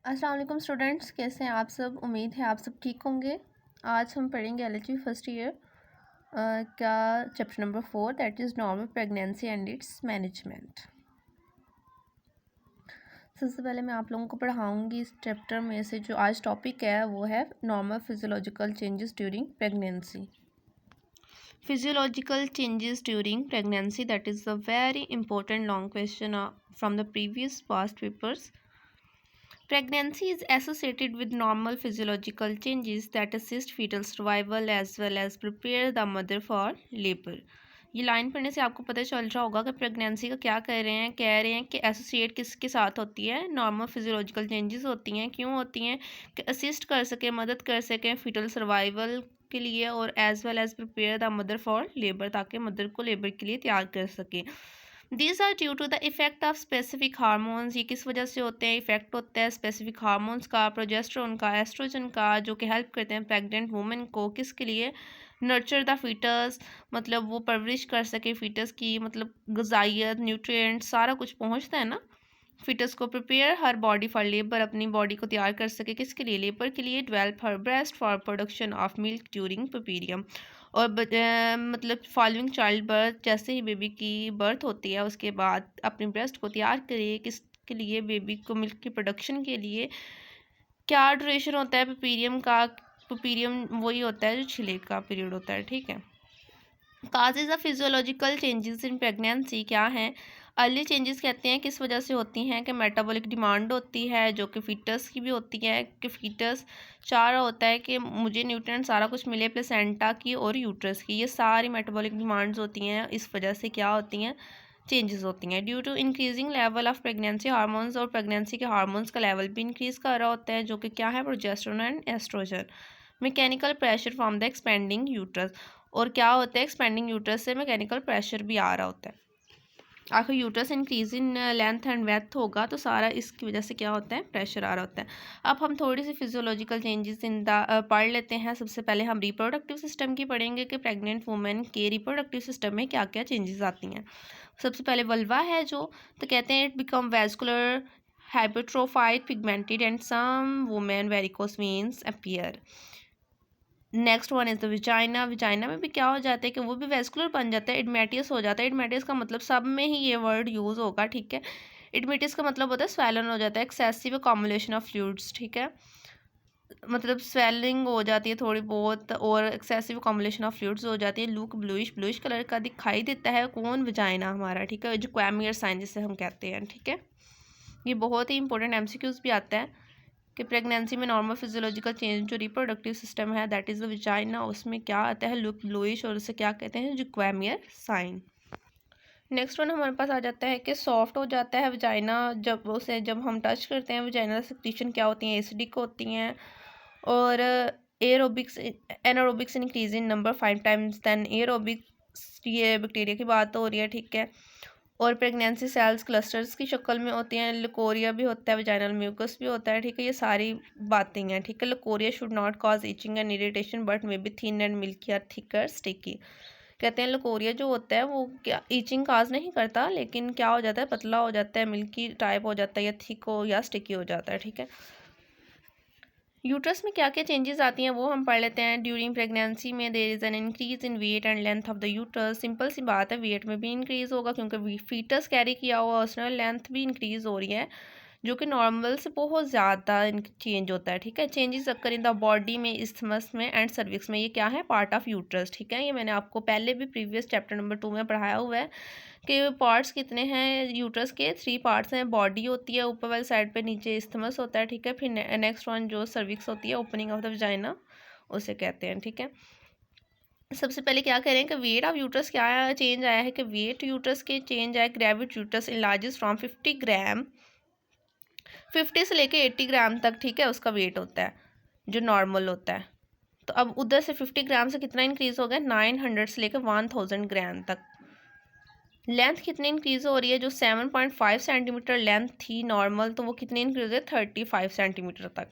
अस्सलाम वालेकुम स्टूडेंट्स, कैसे हैं आप सब। उम्मीद है आप सब ठीक होंगे। आज हम पढ़ेंगे एलएचबी फर्स्ट ईयर का chapter number 4 that is normal pregnancy and it's management. सबसे पहले मैं आप लोगों को पढ़ाऊंगी इस चैप्टर में से जो आज टॉपिक है वो है normal physiological changes during pregnancy. Physiological changes during pregnancy, that is a very important long question from the previous past papers. Pregnancy is associated with normal physiological changes that assist fetal survival as well as prepare the mother for labor. ये line पढ़ने से आपको पता चल रहा होगा कि pregnancy का क्या कह रहे हैं कि एसोसिएट किसके साथ होती है, नॉर्मल फिजियोलॉजिकल चेंजेस होती हैं। क्यों होती हैं? कि असिस्ट कर सके, मदद कर सकें फीटल सर्वाइवल के लिए और as well as prepare the mother for labour, ताकि मदर को लेबर के लिए तैयार कर सके। These are due to the effect of specific hormones. ये किस वजह से होते हैं? इफेक्ट होता है स्पेसिफिक हार्मोन्स का, प्रोजेस्टेरोन का, एस्ट्रोजन का, जो कि हेल्प करते हैं प्रेग्नेंट वुमेन को किसके लिए? नर्चर द फीटस, मतलब वो परवरिश कर सके फीटस की, मतलब ग़िज़ाइयत, न्यूट्रिएंट्स सारा कुछ पहुंचता है ना फीटस को। Prepare her body for labour, अपनी बॉडी को तैयार कर सके किसके लिए? लेबर के लिए। Develop her breast for production of milk during puerperium, और मतलब फॉलोइंग चाइल्ड बर्थ, जैसे ही बेबी की बर्थ होती है उसके बाद अपनी ब्रेस्ट को तैयार करे किसके लिए? बेबी को मिल्क की प्रोडक्शन के लिए। क्या ड्यूरेशन होता है पुर्पीरियम का? पुर्पीरियम वही होता है जो छिले का पीरियड होता है, ठीक है। Causes of physiological changes in pregnancy क्या हैं? अर्ली चेंजेस कहते हैं किस वजह से होती हैं? कि मेटाबॉलिक डिमांड होती है जो कि फीटस की भी होती है, कि फीटस चाह रहा होता है कि मुझे न्यूट्रिएंट सारा कुछ मिले प्लेसेंटा की और यूट्रस की। ये सारी मेटाबॉलिक डिमांड्स होती हैं, इस वजह से क्या होती हैं? चेंजेस होती हैं। Due to increasing level of pregnancy hormones, और प्रेगनेंसी के हार्मोन्स का लेवल भी इंक्रीज कर रहा होता है जो कि क्या है? Progesterone and oestrogen. Mechanical pressure from the expanding uterus, और क्या होता है? एक्सपेंडिंग यूट्रस से मैकेनिकल प्रेशर भी आ रहा होता है। आखिर uterus increase in length and width होगा तो सारा इसकी वजह से क्या होता है? प्रेशर आ रहा होता है। अब हम थोड़ी सी फिजियोलॉजिकल चेंजेस इन द पढ़ लेते हैं। सबसे पहले हम रिप्रोडक्टिव सिस्टम की पढ़ेंगे कि प्रेग्नेंट वुमेन के रिप्रोडक्टिव सिस्टम में क्या क्या चेंजेस आती हैं। सबसे पहले वल्वा है जो, तो कहते हैं it become vascular, hypertrophied, pigmented and some women varicose veins appear. Next one is the vagina. Vagina में भी क्या हो जाता है कि वो भी वेस्कुलर बन जाता है, एडमेटियस हो जाता है। एडमेटियस का मतलब सब में ही ये वर्ड यूज़ होगा, ठीक है। एडमेटियस का मतलब होता है स्वेलन हो जाता है, एक्सेसिव कॉम्बुलेशन ऑफ फ्लूइड्स, ठीक है। मतलब स्वेलिंग हो जाती है थोड़ी बहुत और एक्सेसिव कॉम्बुलेशन ऑफ फ्लूइड्स हो जाती है। लुक ब्लूइश ब्लूइश कलर का दिखाई देता है। कौन? विजाइना हमारा, ठीक है, जो क्वेमियर साइन जिसे हम कहते हैं, ठीक है। ये बहुत ही इंपॉर्टेंट एमसीक्यूज भी आता है कि प्रेगनेंसी में नॉर्मल फिजियोलॉजिकल चेंज जो रिप्रोडक्टिव सिस्टम है दैट इज़ द विजाइना, उसमें क्या आता है? लुक ब्लूइश, और उसे क्या कहते हैं? जो क्वेमियर साइन। नेक्स्ट वन हमारे पास आ जाता है कि सॉफ्ट हो जाता है विजाइना जब हम टच करते हैं। विजाइनल सेक्रीशन क्या होती हैं? एसिडिक होती हैं, और aerobics anaerobics increase in number 5 times than aerobics. ये बैक्टीरिया की बात हो रही है, ठीक है। और प्रेगनेंसी सेल्स क्लस्टर्स की शक्ल में होती हैं। लिकोरिया भी होता है, वेजाइनल म्यूकस भी होता है, ठीक है। ये सारी बातें हैं, ठीक है। Leucorrhoea should not cause etching and irritation but may be thin and milky और थिकर स्टिकी। कहते हैं लिकोरिया जो होता है वो क्या इचिंग काज नहीं करता, लेकिन क्या हो जाता है? पतला हो जाता है, मिल्की टाइप हो जाता है, या थिक हो या स्टिकी हो जाता है, ठीक है। यूट्रस में क्या क्या चेंजेस आती हैं वो हम पढ़ लेते हैं। ड्यूरिंग प्रेगनेंसी में there is an increase in weight and length of the uterus. Simple सी बात है, वेट में भी इंक्रीज़ होगा क्योंकि फीटस कैरी किया हुआ, उसमें लेंथ भी इंक्रीज़ हो रही है जो कि नॉर्मल से बहुत ज़्यादा चेंज होता है, ठीक है। Changes occur in the body में, इस्थमस में एंड सर्विक्स में। ये क्या है? पार्ट ऑफ यूट्रस, ठीक है। ये मैंने आपको पहले भी प्रीवियस चैप्टर नंबर 2 में पढ़ाया हुआ है कि पार्ट्स कितने हैं यूट्रस के। 3 पार्ट्स हैं। बॉडी होती है ऊपर वाली साइड पे, नीचे इस्थमस होता है, ठीक है। फिर नेक्स्ट वन जो सर्विक्स होती है, ओपनिंग ऑफ द वजाइना उसे कहते हैं, ठीक है। सबसे पहले क्या करें कि वेट ऑफ यूट्रस क्या चेंज आया है कि वेट यूट्रस के चेंज आया। ग्रेविड यूट्रस इनलार्जेस फ्रॉम 50 ग्राम, 50 से लेके 80 ग्राम तक, ठीक है, उसका वेट होता है जो नॉर्मल होता है। तो अब उधर से 50 ग्राम से कितना इंक्रीज़ हो गया? 900 से लेकर 1000 ग्राम तक। लेंथ कितनी इंक्रीज़ हो रही है? जो 7.5 सेंटीमीटर लेंथ थी नॉर्मल, तो वो कितनी इंक्रीज़ है? 35 सेंटीमीटर तक।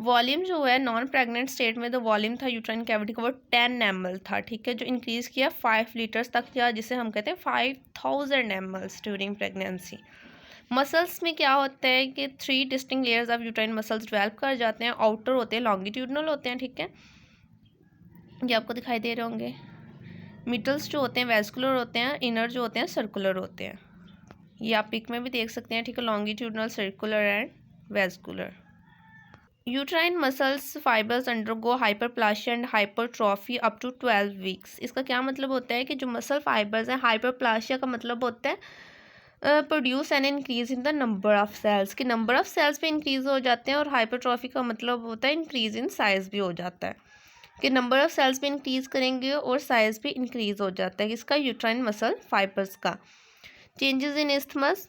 वॉल्यूम जो है नॉन प्रेग्नेंट स्टेट में, तो वॉल्यूम था यूट्राइन कैविटी का वो 10 ml था, ठीक है, जो इंक्रीज़ किया 5 लीटर्स तक किया, जिसे हम कहते हैं 5000 ml ड्यूरिंग प्रेगनेंसी। मसल्स में क्या होता है कि 3 distinct layers of uterine muscles develop कर जाते हैं। आउटर होते हैं लॉन्गिट्यूडनल होते हैं, ठीक है, ये आपको दिखाई दे रहे होंगे। मिडल्स जो होते हैं वेस्कुलर होते हैं, इनर जो होते हैं सर्कुलर होते हैं। ये आप पिक में भी देख सकते हैं, ठीक है, longitudinal, circular and vascular. Uterine muscles fibres undergo hyperplasia and hypertrophy up to 12 weeks. इसका क्या मतलब होता है कि जो मसल फाइबर्स हैं, हाइपरप्लासिया का मतलब होता है produce and increase in the number of cells, कि नंबर ऑफ सेल्स भी इंक्रीज हो जाते हैं, और हाइपरट्रॉफी का मतलब होता है इंक्रीज इन साइज भी हो जाता है, कि नंबर ऑफ सेल्स भी इंक्रीज करेंगे और साइज भी इंक्रीज हो जाता है इसका यूट्राइन मसल फाइबर्स का। Changes in isthmus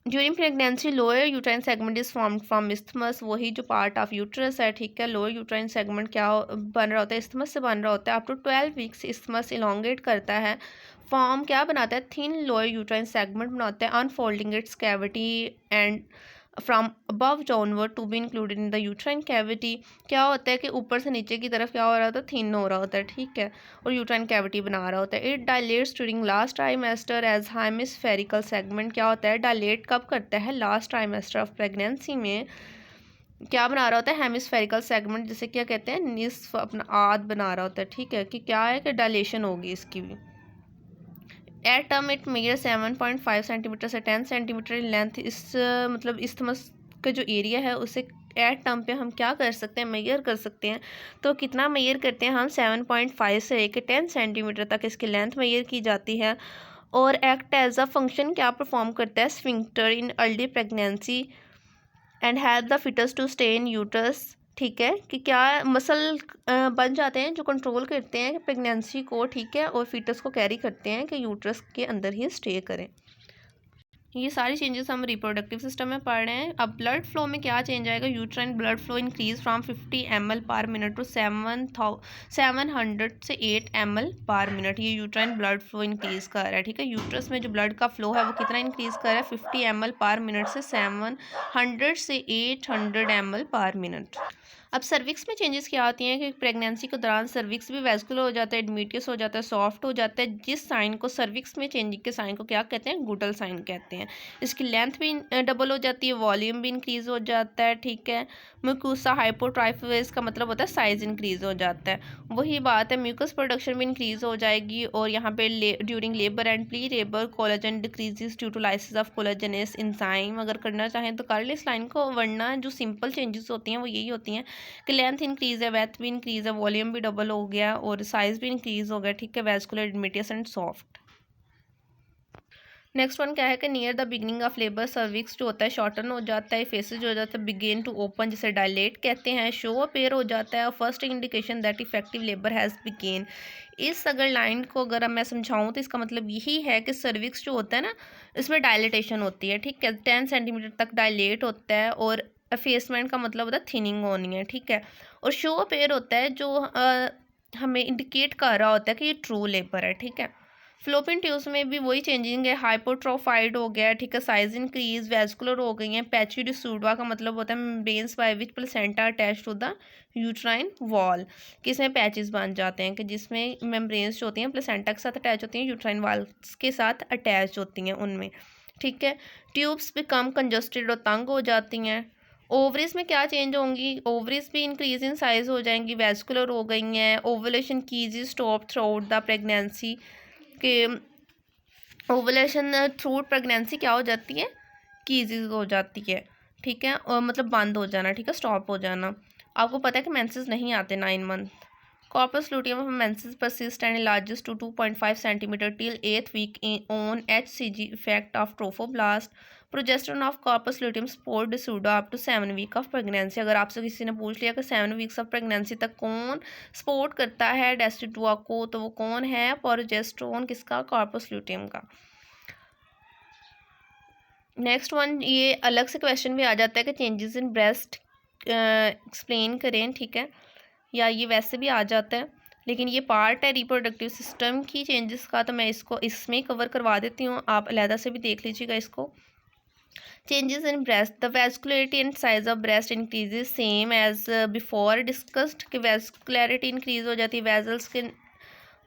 during pregnancy, lower uterine segment is formed from isthmus, वही जो पार्ट ऑफ यूट्रस है, ठीक है। लोअर यूट्राइन सेगमेंट क्या बन रहा होता है, इस्थमस से बन रहा होता है। Up to 12 weeks isthmus elongate करता है, फॉर्म क्या बनाता है, थिन लोअर यूट्राइन सेगमेंट बनाता है, unfolding its cavity and from above downward to be included in the uterine cavity. क्या होता है कि ऊपर से नीचे की तरफ क्या हो रहा होता है, थिन हो रहा होता है, ठीक है, और यूट्राइन कैविटी बना रहा होता है। It dilates during last trimester as hemispherical segment. क्या होता है, डायलेट कब करता है, लास्ट ट्राइमेस्टर ऑफ प्रेगनेंसी में क्या बना रहा होता है, हेमिस्फेरिकल सेगमेंट, जिसे क्या कहते हैं, निस्फ अपना आध बना रहा होता है, ठीक है, कि क्या है कि डायलेशन होगी इसकी भी। At term it measure 7.5 centimetre से 10 सेंटीमीटर इन लेंथ। इस मतलब इस्थमस का जो एरिया है उसे एट टर्म पे हम क्या कर सकते हैं, मेजर कर सकते हैं। तो कितना मेजर करते हैं हम, 7.5 से लेकर 10 सेंटीमीटर तक इसकी लेंथ मेजर की जाती है। और एक्ट एज अ फंक्शन क्या परफॉर्म करता है, sphincter in early pregnancy and help the foetus to stay in uterus, ठीक है, कि क्या मसल बन जाते हैं जो कंट्रोल करते हैं प्रेगनेंसी को, ठीक है, और फीटस को कैरी करते हैं कि यूट्रस के अंदर ही स्टे करें। ये सारी चेंजेस हम रिप्रोडक्टिव सिस्टम में पढ़ रहे हैं। अब ब्लड फ्लो में क्या चेंज आएगा, uterine blood flow increase from 50 ml per minute to 700 से 8 ml पर मिनट। ये यूट्राइन ब्लड फ्लो इंक्रीज कर रहा है, ठीक है। यूट्रस में जो ब्लड का फ्लो है वो कितना इंक्रीज कर रहा है, 50 ml पर मिनट से 700 से 800 ml पर मिनट। अब सर्विक्स में चेंजेस क्या आती हैं कि प्रेगनेंसी के दौरान सर्विक्स भी वेस्कुलर हो जाता है, एडमीटियस हो जाता है, सॉफ्ट हो जाता है, जिस साइन को सर्विक्स में चेंजिंग के साइन को क्या कहते हैं, गुडल साइन कहते हैं। इसकी लेंथ भी डबल हो जाती है, वॉल्यूम भी इंक्रीज हो जाता है, ठीक है। म्यूकोसा हाइपोट्राइफिस का मतलब होता है साइज इंक्रीज हो जाता है। वही बात है, म्यूकस प्रोडक्शन भी इंक्रीज हो जाएगी, और यहाँ पे during labour and pre labour collagen decreases due to lysis of collagenase enzyme. अगर करना चाहें तो कर ले इस लाइन को, वरना जो सिंपल चेंजेस होती हैं वो यही होती हैं कि लेंथ इंक्रीज है, वेथ भी इंक्रीज है, वॉल्यूम भी डबल हो गया, और साइज भी इंक्रीज हो गया, ठीक है, vascular oedematous and soft. Next one क्या है कि near the beginning of labour cervix जो होता है शॉर्टन हो जाता है, फेसेज हो जाता है बिगेन टू ओपन, जिसे डायलेट कहते हैं, शो अपेयर हो जाता है, और first indication that effective labour has begun. इस अगर लाइन को अगर मैं समझाऊँ तो इसका मतलब यही है कि सर्विक्स जो होता है ना, इसमें डायलेटेशन होती है, ठीक है, 10 सेंटीमीटर तक डायलेट होता है, और एफेसमेंट का मतलब होता है थिनिंग होनी है, ठीक है, और शो अपेयर होता है जो हमें इंडिकेट कर रहा होता है कि ये ट्रू लेबर है, ठीक है। फ्लोपियन ट्यूब्स में भी वही चेंजिंग है, हाइपोट्रोफाइड हो गया, ठीक है, साइज इंक्रीज, वेस्कुलर हो गई हैं, पैचिडोसुडवा का मतलब होता है membranes by which placenta attach to the uterine wall, कि इसमें पैचेस बन जाते हैं कि जिसमें मेम्ब्रेन्स जो होती हैं प्लेसेंटा के साथ अटैच होती हैं, यूट्राइन वॉल्स के साथ अटैच होती हैं उनमें, ठीक है। ट्यूब्स बिकम कंजस्टेड और तंग हो जाती हैं। ओवरीज में क्या चेंज होंगी, ओवरीज भी इंक्रीज इन साइज हो जाएंगी, वेस्कुलर हो गई हैं। Ovulation keys stop through out the pregnancy, कि ओवुलेशन थ्रू प्रेगनेंसी क्या हो जाती है, कीजीज हो जाती है, ठीक है, और मतलब बंद हो जाना, ठीक है, स्टॉप हो जाना। आपको पता है कि मेंसेस नहीं आते 9 month. Corpus luteum of menses persist and largest to 2.5 centimetre till 8th week on HCG effect of trophoblast. Progesterone of corpus luteum support decidua up to 7 week of pregnancy. अगर आपसे किसी ने पूछ लिया कि 7 वीक्स ऑफ प्रेगनेंसी तक कौन support करता है डेस्टिडुआ को, तो वो कौन है, प्रोजेस्टेरोन किसका, कॉर्पस लूटियम का। नेक्स्ट वन, ये अलग से क्वेश्चन भी आ जाता है कि चेंजेस इन ब्रेस्ट एक्सप्लेन करें, ठीक है, या ये वैसे भी आ जाता है, लेकिन ये पार्ट है रिप्रोडक्टिव सिस्टम की चेंजेस का, तो मैं इसको इसमें कवर करवा देती हूँ, आप अलहदा से भी देख लीजिएगा इसको। Changes in breast, the vascularity and size of breast increases same as before discussed, कि वेस्कुलरिटी इंक्रीज हो जाती है, वेजल्स के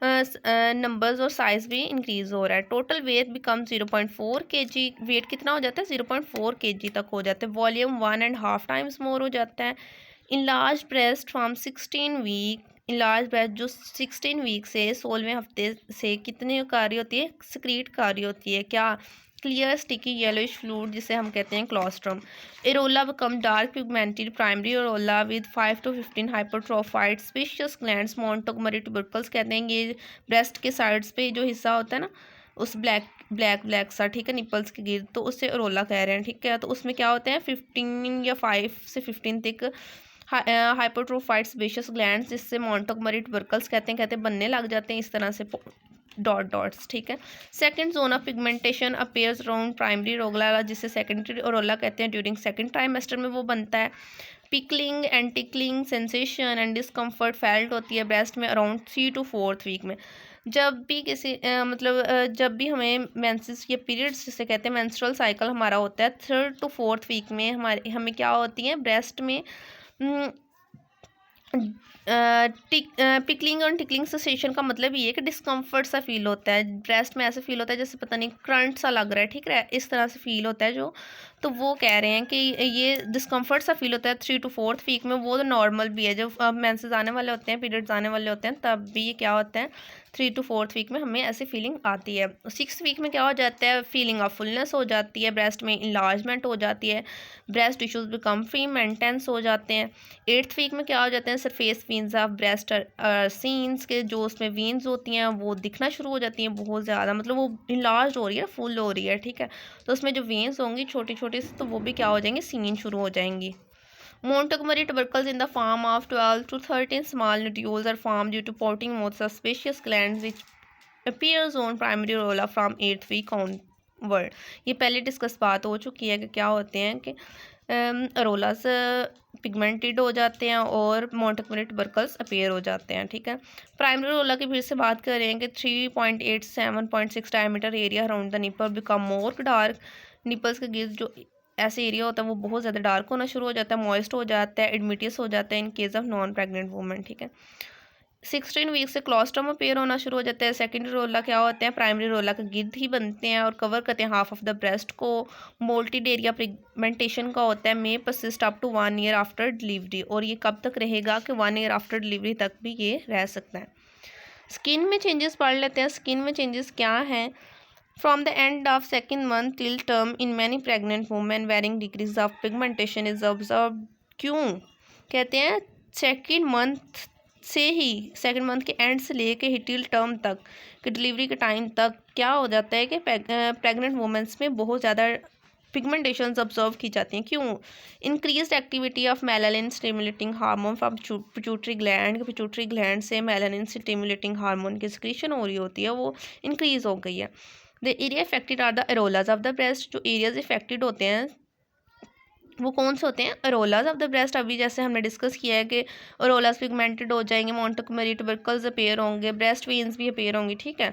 नंबर्स और साइज़ भी इंक्रीज़ हो रहा है। Total weight become 0.4 kg, weight कितना हो जाता है 0.4 kg तक हो जाता है। वॉल्यूम 1.5 टाइम्स मोर हो जाता है। Enlarge breast from 16 week, enlarge breast जो 16 वीक से 16वें हफ्ते से कितने कार्य होती है, सक्रीट कार्य होती है क्या, क्लियर स्टिकी येलोइश फ्लूइड जिसे हम कहते हैं colostrum. Areola become dark pigmented primary areola with 5 to 15 hypertrophied sebaceous glands Montgomery tubercles कहते हैं। ये ब्रेस्ट के साइड्स पे जो हिस्सा होता है ना, उस ब्लैक सा, ठीक है, निपल्स के गिर्द, तो उससे एरोला कह रहे हैं, ठीक है। तो उसमें क्या होते हैं 15 या 5 से 15 तक हाइपरट्रोफाइड स्पेशियस ग्लैंड्स जिससे मोंटोगोमरी ट्यूबरकल्स कहते हैं बनने लग जाते हैं इस तरह से डॉट्स, ठीक है। Second zone of pigmentation appears around primary areola जिसे सेकेंडरी एरोला कहते हैं। ड्यूरिंग सेकंड ट्राइमेस्टर में वो बनता है। Pickling and tickling sensation and discomfort felt होती है ब्रेस्ट में अराउंड 3 to 4 वीक में। जब भी किसी जब भी हमें मेंसेस या पीरियड्स जिसे कहते हैं मेंस्ट्रुअल साइकिल हमारा होता है 3rd to 4th वीक में हमें क्या होती है ब्रेस्ट में पिकलिंग और टिकलिंग सेंसेशन का मतलब ये है कि डिस्कम्फर्ट सा फील होता है ब्रेस्ट में, ऐसे फील होता है जैसे पता नहीं करंट सा लग रहा है, ठीक है, इस तरह से फील होता है जो। तो वो कह रहे हैं कि ये डिस्कम्फर्ट सा फील होता है 3 to 4th वीक में। वो तो नॉर्मल भी है, जब मेंसेस आने वाले होते हैं, पीरियड्स आने वाले होते हैं, तब भी ये क्या होता है 3 to 4th वीक में हमें ऐसी फीलिंग आती है। 6th वीक में क्या हो जाता है, फीलिंग ऑफ फुलनेस हो जाती है, ब्रेस्ट में इन्लार्जमेंट हो जाती है, ब्रेस्ट टिश्यूज बिकम फ्री मेंटेंस हो जाते हैं। 8th वीक में क्या हो जाते हैं, surface veins of breast seen के जो उसमें वीन्स होती हैं वो दिखना शुरू हो जाती हैं बहुत ज़्यादा, मतलब वो इन्लार्ज हो रही है, फुल हो रही है, ठीक है। तो उसमें जो वेन्स होंगी छोटी छोटी सी, तो वो भी क्या हो जाएंगी, सीन शुरू हो जाएंगी। Montgomery tubercles in the form of 12 to 13 small nodules are formed due to porting modes of spacious glands which appears on primary areola from 8th week onward। ये पहले डिस्कस बात हो चुकी है कि क्या होते हैं कि अरोलास पिगमेंटेड हो जाते हैं और मोंटगोमरी ट्यूबरकल्स अपीयर हो जाते हैं, ठीक है। प्राइमरी अरोला की फिर से बात करें कि 3.8 से 7.6 diameter area around the nipple become more dark. Nipples के गिर्द जो ऐसे एरिया होता है वो बहुत ज़्यादा डार्क होना शुरू हो जाता है, मॉइस्ट हो जाता है, एडमिटियस हो जाता है in case of non pregnant women, ठीक है। 16 वीक से क्लोस्ट्रम अपीयर होना शुरू हो जाता है। सेकेंडरी रोला क्या होते हैं, प्राइमरी रोला का गिर्द ही बनते हैं और कवर करते हैं हाफ ऑफ द ब्रेस्ट को। मोल्टिड एरिया पिगमेंटेशन का होता है, may persist up to 1 year after delivery, और ये कब तक रहेगा कि 1 year आफ्टर डिलीवरी तक भी ये रह सकता है। स्किन में चेंजेस पढ़ लेते हैं। स्किन में चेंजेस क्या हैं, from the end of second month till term in many pregnant women varying degrees of pigmentation is observe. क्यों कहते हैं, सेकेंड मंथ से ही, सेकेंड मंथ के एंड से लेके ही टिल टर्म तक कि डिलीवरी के टाइम तक क्या हो जाता है कि प्रेग्नेंट वुमेंस में बहुत ज़्यादा पिगमेंटेशन ऑब्जर्व की जाती हैं। क्यों, increase activity of melanin stimulating hormone from pituitary gland, pituitary gland से मेलानिन स्टिमुलेटिंग हार्मोन की सिक्रीशन हो रही होती है, वो इंक्रीज हो गई है। The area affected are the areolas of the breast. जो एरियाज इफेक्टेड होते हैं वो कौन से होते हैं, एरोलाज ऑफ द ब्रेस्ट। अभी जैसे हमने डिस्कस किया है कि एरोलाज पिगमेंटेड हो जाएंगे, मोंटगोमरी ट्यूबरकल्स अपीयर होंगे, ब्रेस्ट वेन्स भी अपीयर होंगी, ठीक है।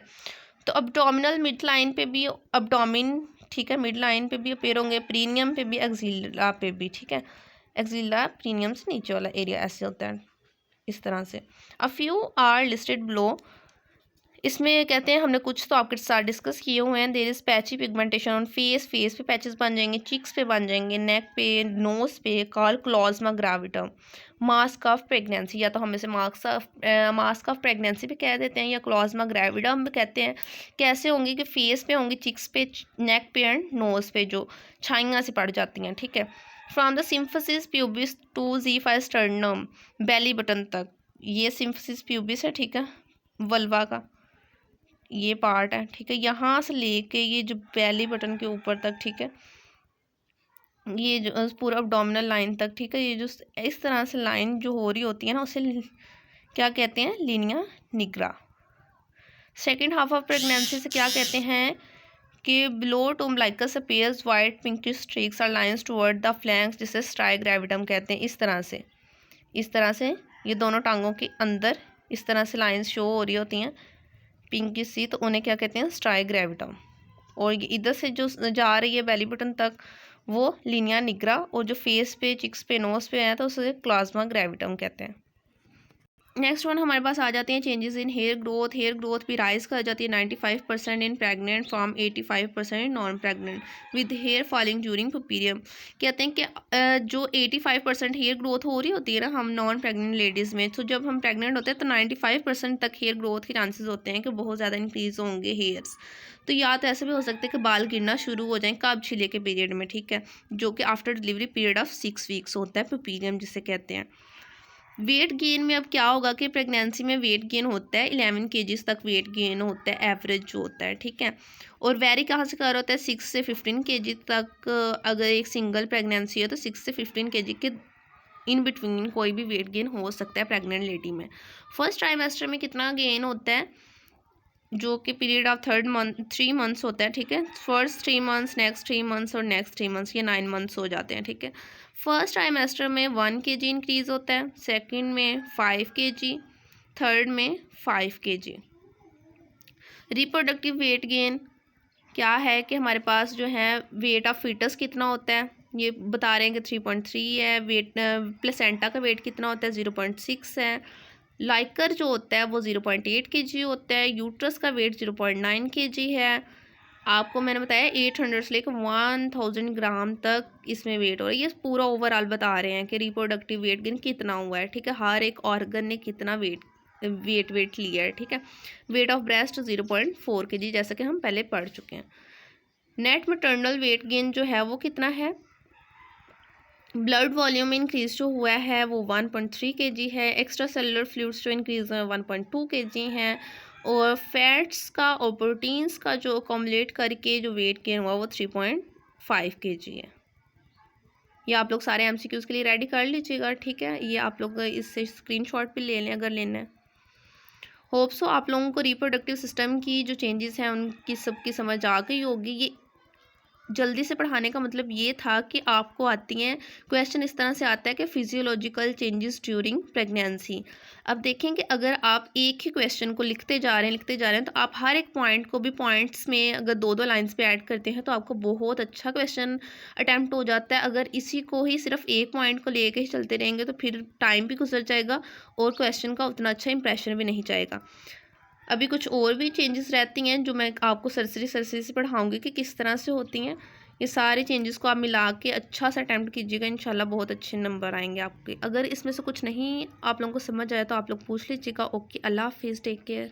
तो अब्डोमिनल मिड लाइन पे भी अब्डोमिन, ठीक है, मिड लाइन पे भी अपीयर होंगे, प्रीनियम पे भी, एक्सिला पे भी, ठीक है। एक्सिला प्रीनियम से नीचे वाला एरिया ऐसे होता है इस तरह से। A few are listed below. इसमें कहते हैं हमने कुछ तो आपके साथ डिस्कस किए हुए हैं। There is patchy pigmentation on face, face पे पैचेस बन जाएंगे, चिक्स पे बन जाएंगे, नेक पे, नोज पे, कॉल क्लॉजमा ग्रेविटम। मास्क ऑफ प्रेगनेंसी, या तो हम इसे मास्क ऑफ प्रेगनेंसी भी कह देते हैं या क्लॉजमा ग्रेविडम भी कहते हैं। कैसे होंगी कि फेस पे होंगी, चिक्स पे, नेक पे एंड नोज पे जो छाइयाँ से पड़ जाती हैं, ठीक है। From the symphysis pubis to xiphisternum, belly button तक, ये सिम्फसिस प्यूबिस है, ठीक है, वल्वा का ये पार्ट है, ठीक है। यहाँ से लेके ये जो बेली बटन के ऊपर तक, ठीक है, ये जो पूरा अब्डोमिनल लाइन तक, ठीक है, ये जो इस तरह से लाइन जो हो रही होती है ना, उसे क्या कहते हैं, linea nigra. Second half of pregnancy से क्या कहते हैं कि below to umbilicus appears white pinkish streaks or lines toward the flanks, जिसे स्ट्राई ग्रेविटम कहते हैं। इस तरह से ये दोनों टांगों के अंदर इस तरह से लाइंस शो हो रही होती हैं पिंकी सी, तो उन्हें क्या कहते हैं, स्ट्राई ग्रेविटम। और ये इधर से जो जा रही है बेली बटन तक वो लीनिया निग्रा, और जो फेस पे, चिक्स पे, नोज पे है तो उसे क्लाज्मा ग्रेविटम कहते हैं। नेक्स्ट वन हमारे पास आ जाते हैं changes in hair growth. Hair growth भी राइज कर जाती है 95% in pregnant from 85% in non pregnant with hair falling during puerperium. कहते हैं कि जो 85% हेयर ग्रोथ हो रही होती है ना हम नॉन प्रेग्नेंट लेडीज़ में, तो जब हम प्रेग्नेंट होते हैं तो 95% तक हेयर ग्रोथ के चांसेस होते हैं कि बहुत ज़्यादा इंक्रीज़ होंगे हेयर्स। तो या तो ऐसे भी हो सकता है कि बाल गिरना शुरू हो जाएं कब छिले के पीरियड में, ठीक है, जो कि after delivery period of 6 weeks होता है, पुपीरियम जिसे कहते हैं। वेट गेन में अब क्या होगा कि प्रेगनेंसी में वेट गेन होता है 11 केजीज तक वेट गेन होता है एवरेज जो होता है, ठीक है। और वेरी कहाँ से कर होता है 6 से 15 केजी तक। अगर एक सिंगल प्रेगनेंसी है तो 6 से 15 केजी के इन बिटवीन कोई भी वेट गेन हो सकता है प्रेग्नेंट लेडी में। फर्स्ट ट्राइमेस्टर में कितना गेन होता है, जो कि पीरियड ऑफ 3 मंथ्स होता है, ठीक है। फर्स्ट 3 मंथ्स, नेक्स्ट 3 मंथ्स और नेक्स्ट 3 मंथ्स, ये 9 मंथ्स हो जाते हैं, ठीक है। फर्स्ट ट्राइमेस्टर में 1 kg इंक्रीज़ होता है, सेकंड में 5 kg, थर्ड में 5 kg। रिप्रोडक्टिव वेट गेन क्या है कि हमारे पास जो है वेट ऑफ फीटस कितना होता है, ये बता रहे हैं कि 3.3 है। वेट प्लेसेंटा का वेट कितना होता है 0.6 है। लाइकर जो होता है वो 0.8 kg होता है। यूट्रस का वेट 0.9 kg है। आपको मैंने बताया 800 से लेकर 1000 ग्राम तक इसमें वेट हो रहा है। ये पूरा ओवरऑल बता रहे हैं कि रिप्रोडक्टिव वेट गेन कितना हुआ है, ठीक है, हर एक ऑर्गन ने कितना वेट लिया है, ठीक है। वेट ऑफ ब्रेस्ट 0.4 kg जैसा कि हम पहले पढ़ चुके हैं। नेट मैटरनल वेट गेन जो है वो कितना है, ब्लड वॉल्यूम इंक्रीज जो हुआ है वो 1.3 kg है। एक्स्ट्रा सेलुलर फ्लूइड्स जो इंक्रीज हुए 1.2 kg हैं। और फैट्स का और प्रोटीन्स का जो अकोमोलेट करके जो वेट गेन हुआ वो 3.5 kg है। ये आप लोग सारे MCQs के लिए रेडी कर लीजिएगा, ठीक है। ये आप लोग इससे स्क्रीनशॉट भी ले लें अगर लेना है। होप सो आप लोगों को रिप्रोडक्टिव सिस्टम की जो चेंजेस हैं उनकी सबकी समझ आ गई होगी। ये जल्दी से पढ़ाने का मतलब ये था कि आपको आती हैं क्वेश्चन इस तरह से आता है कि फिजियोलॉजिकल चेंजेस ड्यूरिंग प्रेगनेंसी। अब देखें कि अगर आप एक ही क्वेश्चन को लिखते जा रहे हैं तो आप हर एक पॉइंट को भी पॉइंट्स में अगर 2-2 लाइंस पे ऐड करते हैं तो आपको बहुत अच्छा क्वेश्चन अटैम्प्ट हो जाता है। अगर इसी को ही सिर्फ एक पॉइंट को लेके ही चलते रहेंगे तो फिर टाइम भी गुजर जाएगा और क्वेश्चन का उतना अच्छा इंप्रेशन भी नहीं जाएगा। अभी कुछ और भी चेंजेस रहती हैं जो मैं आपको सरसरी से पढ़ाऊँगी कि किस तरह से होती हैं। ये सारे चेंजेस को आप मिला के अच्छा सा अटैम्प्ट कीजिएगा, इंशाल्लाह बहुत अच्छे नंबर आएंगे आपके। अगर इसमें से कुछ नहीं आप लोगों को समझ आया तो आप लोग पूछ लीजिएगा। ओके, अल्लाह हाफिज़, टेक केयर।